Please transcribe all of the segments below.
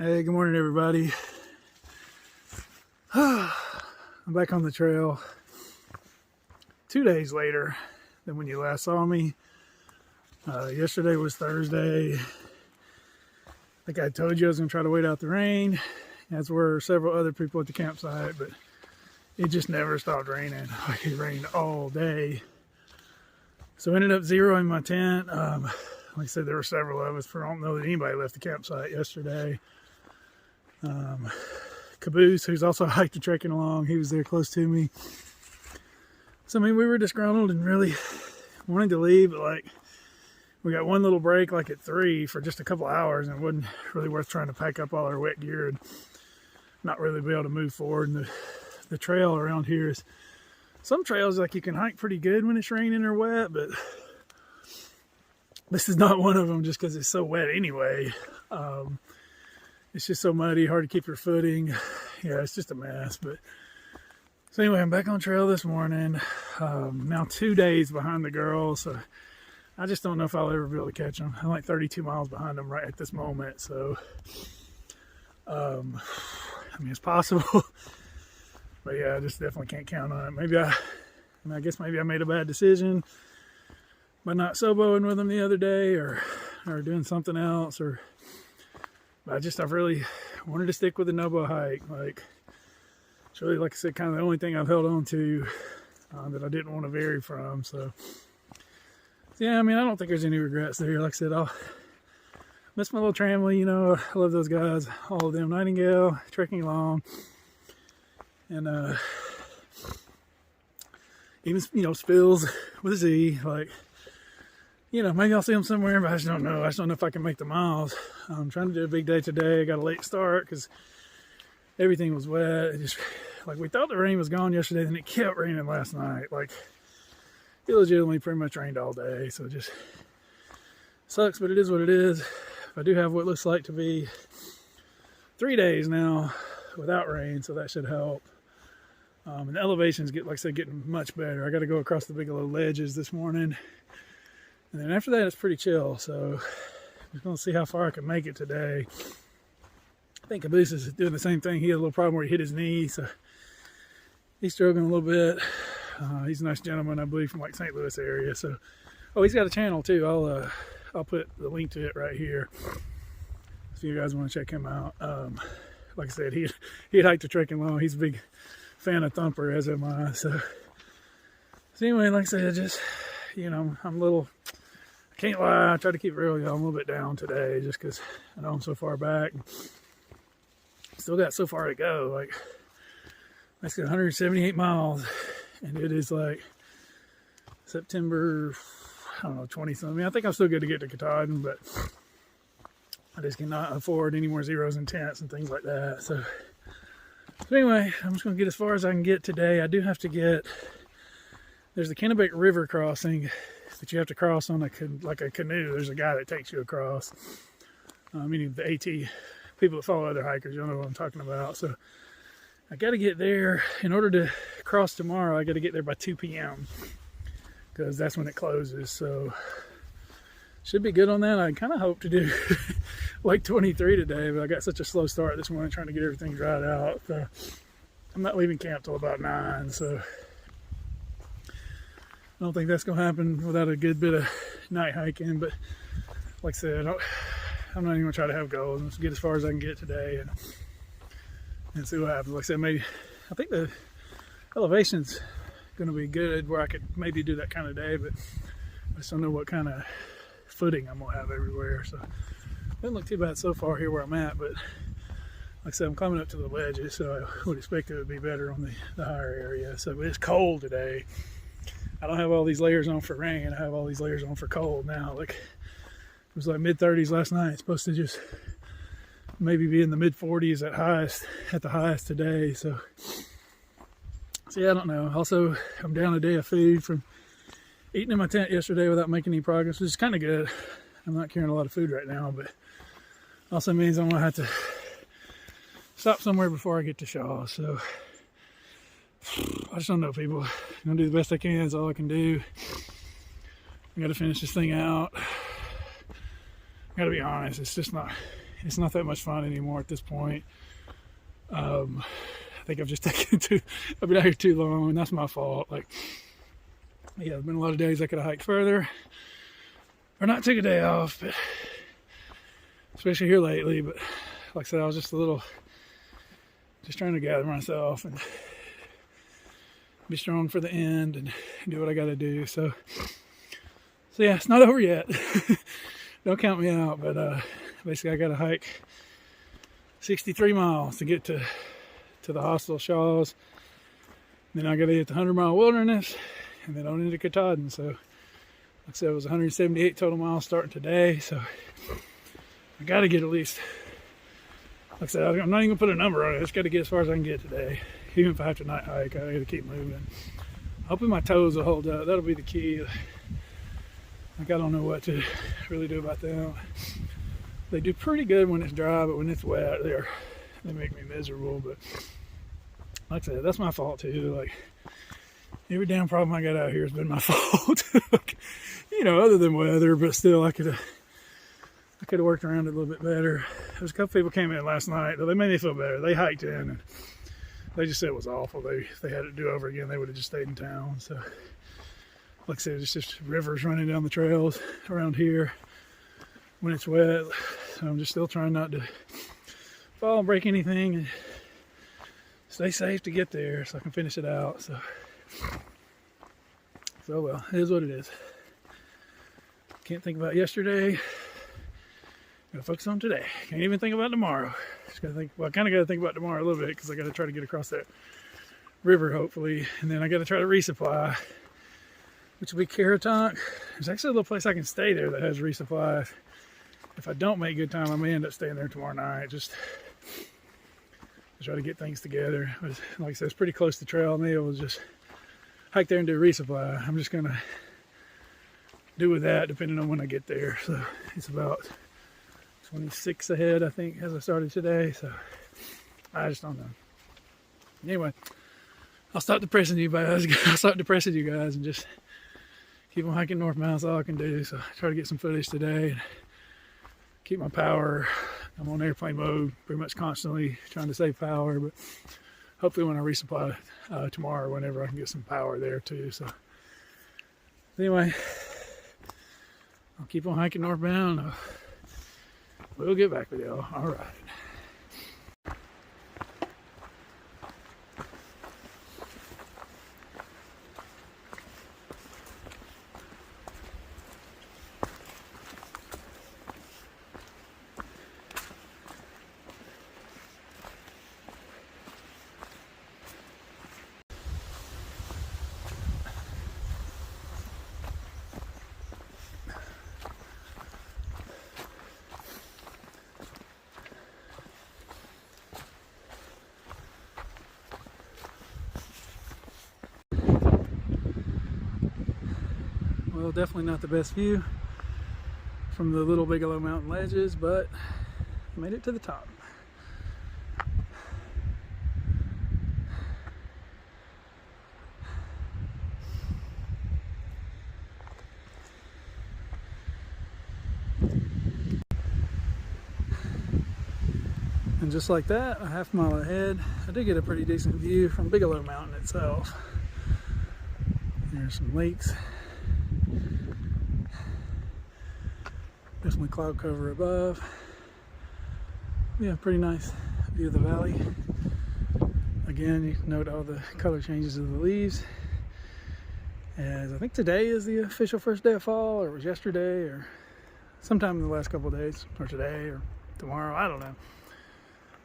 Hey, good morning, everybody. I'm back on the trail 2 days later than when you last saw me. Yesterday was Thursday. I think I told you I was going to try to wait out the rain, as were several other people at the campsite, but it just never stopped raining. Like, it rained all day. So I ended up zeroing my tent. Like I said, there were several of us. I don't know that anybody left the campsite yesterday. Caboose, who's also hiked and trekking along, he was there close to me. So I mean, we were disgruntled and really wanted to leave, but like, we got one little break like at 3 for just a couple hours, and it wasn't really worth trying to pack up all our wet gear and not really be able to move forward. And the trail around here is, some trails like you can hike pretty good when it's raining or wet, but this is not one of them just because it's so wet anyway. It's just so muddy, hard to keep your footing. Yeah, it's just a mess. But so anyway, I'm back on trail this morning. Now 2 days behind the girls, so I just don't know if I'll ever be able to catch them. I'm like 32 miles behind them right at this moment. So, I mean, it's possible, but yeah, I just definitely can't count on it. I guess maybe I made a bad decision by not soboing with them the other day, or doing something else, I've really wanted to stick with the Nobo hike. Like, it's really, like I said, kind of the only thing I've held on to that I didn't want to vary from. So yeah, I mean, I don't think there's any regrets there. Like I said, I'll miss my little tramley, you know. I love those guys, all of them. Nightingale, trekking along, and even, you know, Spills with a Z, like, you know, maybe I'll see them somewhere, but I just don't know. I just don't know if I can make the miles. I'm trying to do a big day today. I got a late start because everything was wet. It just, like, we thought the rain was gone yesterday, then it kept raining last night. Like, it legitimately pretty much rained all day, so it just sucks, but it is what it is. I do have what looks like to be 3 days now without rain, so that should help. And the elevations like I said, getting much better. I got to go across the Bigelow ledges this morning. And then after that, it's pretty chill. So I'm just going to see how far I can make it today. I think Caboose is doing the same thing. He had a little problem where he hit his knee, so he's struggling a little bit. He's a nice gentleman, I believe, from like St. Louis area. So, oh, he's got a channel too. I'll put the link to it right here if you guys want to check him out. Like I said, he had hiked the trekking along. He's a big fan of Thumper, as am I. So anyway, like I said, just, you know, I'm a little, I can't lie, I tried to keep it real, y'all. I'm a little bit down today just because I know I'm so far back. Still got so far to go. Like, let's get 178 miles, and it is like September, I don't know, 20-something. I think I'm still good to get to Katahdin, but I just cannot afford any more zeros and tents and things like that. So anyway, I'm just going to get as far as I can get today. I do have to get, there's the Kennebec River crossing that you have to cross on like a canoe. There's a guy that takes you across. Meaning the AT people that follow other hikers, you'll know what I'm talking about. So I got to get there. In order to cross tomorrow, I got to get there by 2 p.m. because that's when it closes. So should be good on that. I kind of hope to do like 23 today, but I got such a slow start this morning trying to get everything dried out. I'm not leaving camp till about 9, so I don't think that's going to happen without a good bit of night hiking. But like I said, I'm not even going to try to have goals. Let's get as far as I can get today and see what happens. Like I said, maybe, I think the elevation's going to be good where I could maybe do that kind of day, but I just don't know what kind of footing I'm going to have everywhere. So it doesn't look too bad so far here where I'm at, but like I said, I'm climbing up to the ledges, so I would expect it would be better on the higher area. So it's cold today. I don't have all these layers on for rain. I have all these layers on for cold now. Like, it was like mid-30s last night. It's supposed to just maybe be in the mid-40s at the highest today. So yeah, I don't know. Also, I'm down a day of food from eating in my tent yesterday without making any progress, which is kind of good. I'm not carrying a lot of food right now, but also means I'm gonna have to stop somewhere before I get to Shaw. So I just don't know, people. I'm gonna do the best I can. That's all I can do. I gotta finish this thing out. I gotta be honest, it's just not it's not that much fun anymore at this point. I think I've just taken I've been out here too long, and that's my fault. Like, yeah, there's been a lot of days I could have hiked further or not take a day off, but especially here lately. But like I said, I was just trying to gather myself and be strong for the end and do what I got to do. So yeah, it's not over yet. Don't count me out. But basically, I got to hike 63 miles to get to the hostile Shaws. Then I got to hit the 100-mile wilderness, and then on into Katahdin. So, like I said, it was 178 total miles starting today. So I got to get at least, like I said, I'm not even going to put a number on it. I just got to get as far as I can get today. Even if I have to night hike, I got to keep moving. Hoping my toes will hold up. That'll be the key. Like, I don't know what to really do about them. They do pretty good when it's dry, but when it's wet, they make me miserable. But like I said, that's my fault too. Like, every damn problem I got out here has been my fault. You know, other than weather, but still, I could have worked around it a little bit better. There's a couple people came in last night. They made me feel better. They hiked in and they just said it was awful. They had to do over again. They would have just stayed in town. So, like I said, it's just rivers running down the trails around here when it's wet. So I'm just still trying not to fall and break anything and stay safe to get there so I can finish it out. So well, it is what it is. Can't think about yesterday. Gotta focus on today. Can't even think about tomorrow. Just gotta think. Well, I kind of gotta think about tomorrow a little bit because I gotta try to get across that river hopefully, and then I gotta try to resupply, which will be Caratonk. There's actually a little place I can stay there that has resupply. If I don't make good time, I may end up staying there tomorrow night. Just to try to get things together. But like I said, it's pretty close to the trail. I may be able to just hike there and do resupply. I'm just gonna do with that depending on when I get there. So it's about 26 ahead, I think, as I started today. So I just don't know. Anyway, I'll stop depressing you guys. And just keep on hiking North Mountain. That's all I can do. So I try to get some footage today and keep my power. I'm on airplane mode pretty much constantly, trying to save power. But hopefully when I resupply tomorrow or whenever, I can get some power there too. So anyway, I'll keep on hiking northbound. We'll get back with y'all. All right. Well, definitely not the best view from the little Bigelow Mountain ledges, but I made it to the top. And just like that, a half mile ahead, I did get a pretty decent view from Bigelow Mountain itself. There's some lakes. Definitely cloud cover above. Yeah, pretty nice view of the valley. Again, you can note all the color changes of the leaves. As I think today is the official first day of fall, or it was yesterday, or sometime in the last couple of days, or today, or tomorrow, I don't know.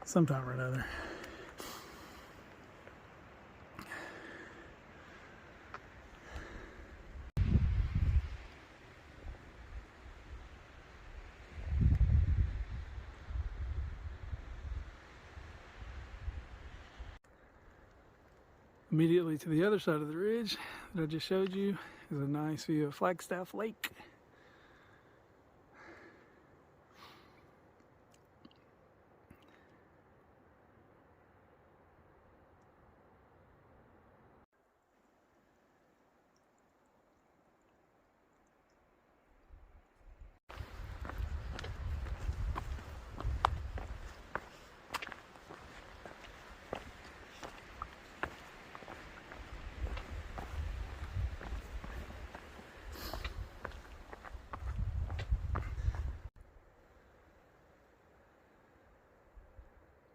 Sometime or another. Immediately to the other side of the ridge that I just showed you is a nice view of Flagstaff Lake.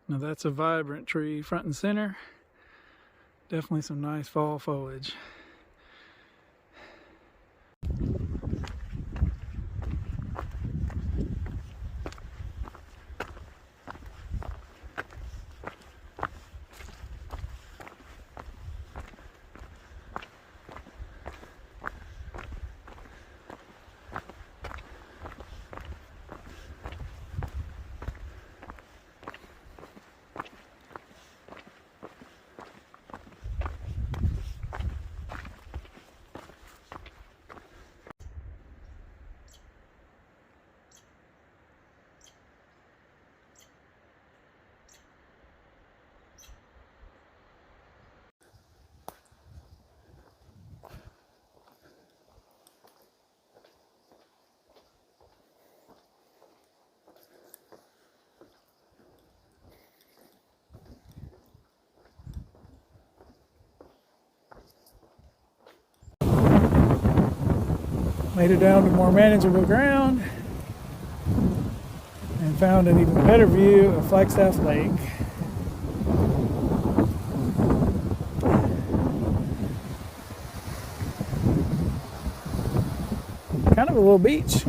Now that's a vibrant tree front and center. Definitely some nice fall foliage. Made it down to more manageable ground and found an even better view of Flagstaff Lake. Kind of a little beach.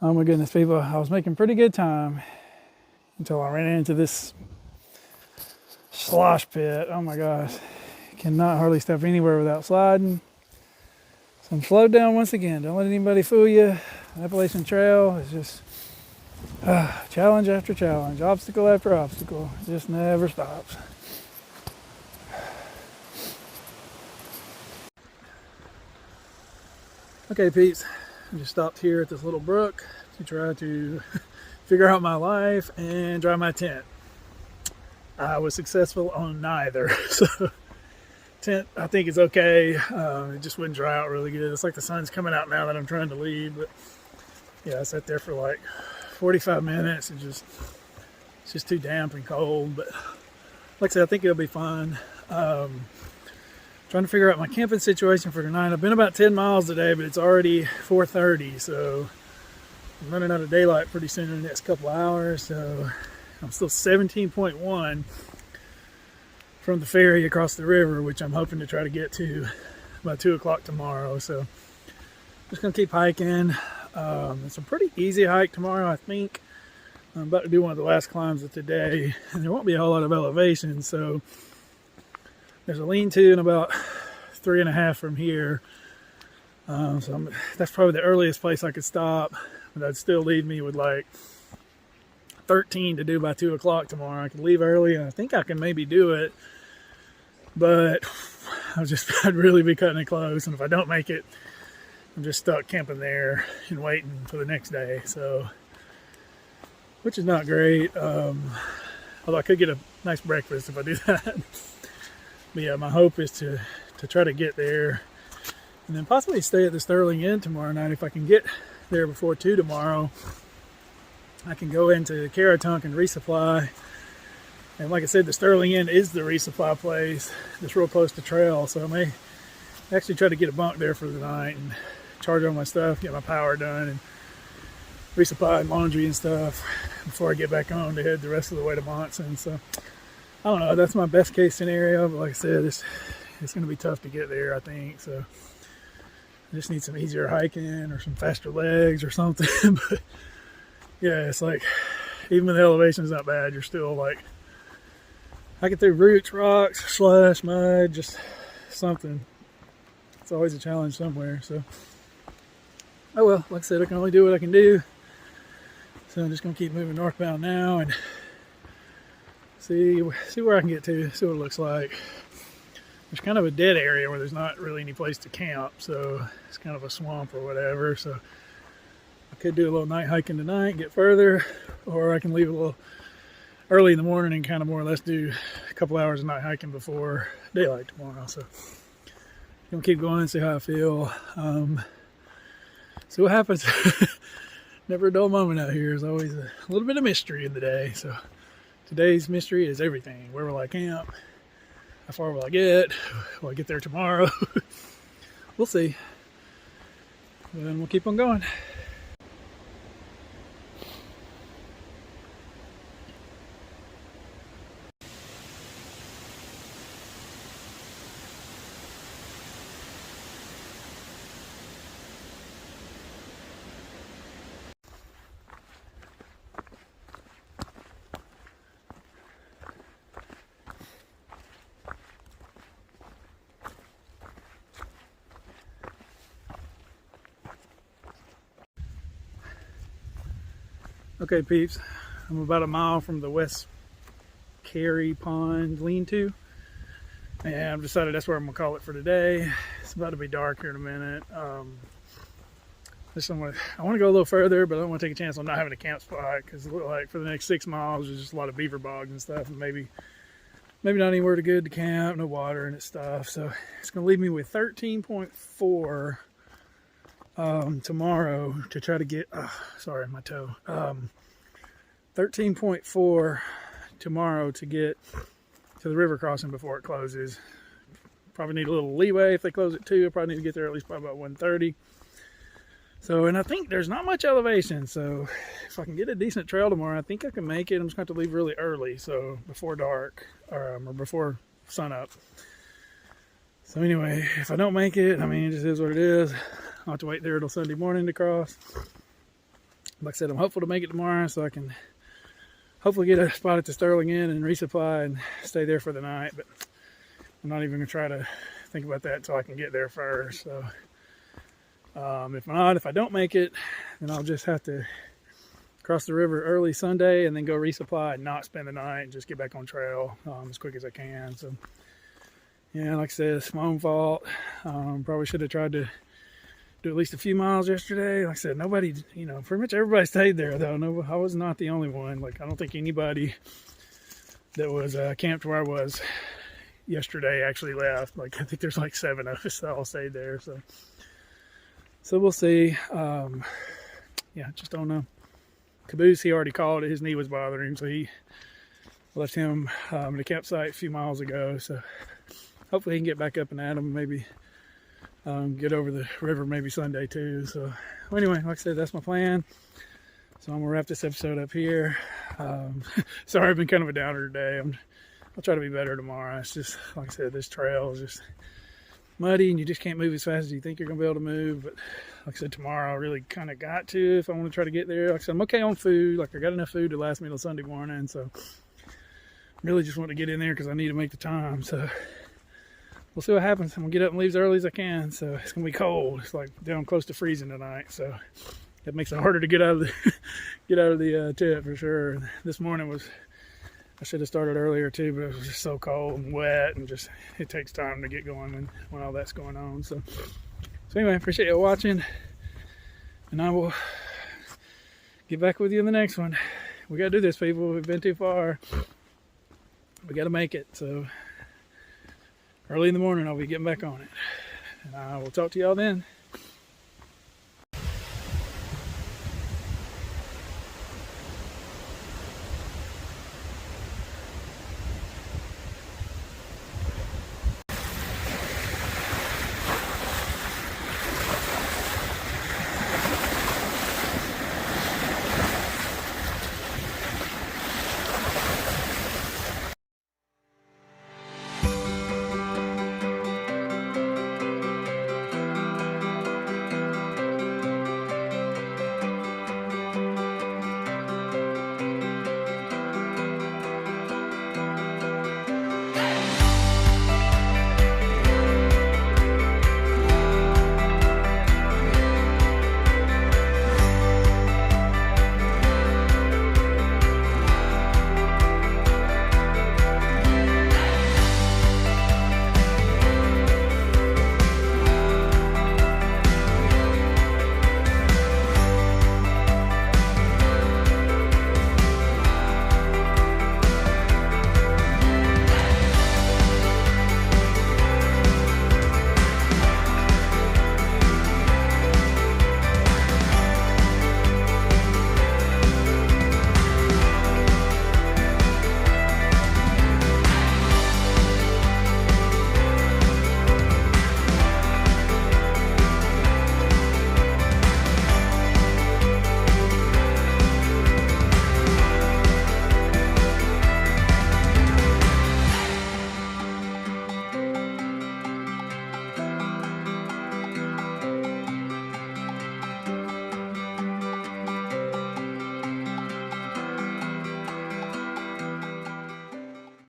Oh my goodness, people, I was making pretty good time until I ran into this slosh pit. Oh my gosh, cannot hardly step anywhere without sliding. So I'm slowed down once again. Don't let anybody fool you. Appalachian Trail is just challenge after challenge, obstacle after obstacle. It just never stops. Okay, peeps. I just stopped here at this little brook to try to figure out my life and dry my tent. I was successful on neither. So tent, I think, is okay. It just wouldn't dry out really good. It's like the sun's coming out now that I'm trying to leave. But yeah, I sat there for like 45 minutes and it's just too damp and cold. But like I said, I think it'll be fine. Trying to figure out my camping situation for tonight. I've been about 10 miles today, but it's already 4:30, so I'm running out of daylight pretty soon in the next couple of hours. So I'm still 17.1 from the ferry across the river, which I'm hoping to try to get to by 2 o'clock tomorrow. So I'm just gonna keep hiking. It's a pretty easy hike tomorrow, I think. I'm about to do one of the last climbs of the day, and there won't be a whole lot of elevation, so there's a lean-to and about 3.5 from here. That's probably the earliest place I could stop, but that'd still leave me with like 13 to do by 2 o'clock tomorrow. I could leave early, and I think I can maybe do it, but I'd really be cutting it close. And if I don't make it, I'm just stuck camping there and waiting for the next day. So, which is not great. Although I could get a nice breakfast if I do that. But yeah, my hope is to try to get there and then possibly stay at the Sterling Inn tomorrow night. If I can get there before 2 tomorrow, I can go into Caratunk and resupply. And like I said, the Sterling Inn is the resupply place that's real close to trail. So I may actually try to get a bunk there for the night and charge all my stuff, get my power done, and resupply laundry and stuff before I get back on to head the rest of the way to Monson. So I don't know, that's my best case scenario, but like I said, it's going to be tough to get there, I think. So I just need some easier hiking or some faster legs or something. But yeah, it's like, even when the elevation's not bad, you're still like hiking through roots, rocks, slush, mud, just something. It's always a challenge somewhere. So, oh well, like I said, I can only do what I can do. So I'm just gonna keep moving northbound now and see where I can get to, see what it looks like. There's kind of a dead area where there's not really any place to camp, so it's kind of a swamp or whatever. So I could do a little night hiking tonight, get further, or I can leave a little early in the morning and kind of more or less do a couple hours of night hiking before daylight tomorrow. So I'm gonna keep going and see how I feel. See what happens. Never a dull moment out here. There's always a little bit of mystery in the day. So today's mystery is everything. Where will I camp? How far will I get? Will I get there tomorrow? We'll see. But then we'll keep on going. Okay, peeps, I'm about a mile from the West Carey Pond lean-to, and I've decided that's where I'm gonna call it for today. It's about to be dark here in a minute. I want to go a little further, but I don't want to take a chance on not having a camp spot, because it looks like for the next 6 miles there's just a lot of beaver bogs and stuff, and maybe not anywhere good to camp, no water and stuff. So it's gonna leave me with 13.4 tomorrow to try to get, sorry, my toe. 13.4 tomorrow to get to the river crossing before it closes. Probably need a little leeway if they close at 2. I probably need to get there at least by about 1:30. So, and I think there's not much elevation, so if I can get a decent trail tomorrow, I think I can make it. I'm just going to have to leave really early, so before dark, or before sunup. So anyway, if I don't make it, I mean, it just is what it is. I'll have to wait there until Sunday morning to cross. Like I said, I'm hopeful to make it tomorrow, so I can hopefully get a spot at the Sterling Inn and resupply and stay there for the night. But I'm not even going to try to think about that until I can get there first. So if I don't make it, then I'll just have to cross the river early Sunday and then go resupply and not spend the night and just get back on trail as quick as I can. So yeah, like I said, it's my own fault. Probably should have tried to do at least a few miles yesterday. Like I said, nobody, pretty much everybody stayed there though. No, I was not the only one. Like, I don't think anybody that was camped where I was yesterday actually left. Like, I think there's like 7 of us that all stayed there. So we'll see. Yeah, just don't know. Caboose, he already called it. His knee was bothering him, so he left him at a campsite a few miles ago. So hopefully he can get back up and at him, maybe get over the river maybe Sunday too. So well, anyway, like I said, that's my plan. So I'm gonna wrap this episode up here. Sorry, I've been kind of a downer today. I'll try to be better tomorrow. It's just, like I said, this trail is just muddy and you just can't move as fast as you think you're gonna be able to move. But like I said, tomorrow I really kind of got to, if I want to try to get there. Like I said, I'm okay on food. Like, I got enough food to last me till Sunday morning. So really just want to get in there because I need to make the time. So we'll see what happens. I'm gonna get up and leave as early as I can. So it's gonna be cold. It's like down close to freezing tonight. So that makes it harder to get out of the tent for sure. This morning I should have started earlier too, but it was just so cold and wet, and just it takes time to get going when all that's going on. So anyway, I appreciate you watching, and I will get back with you in the next one. We gotta do this, people. We've been too far. We gotta make it. So early in the morning, I'll be getting back on it. And I will talk to y'all then.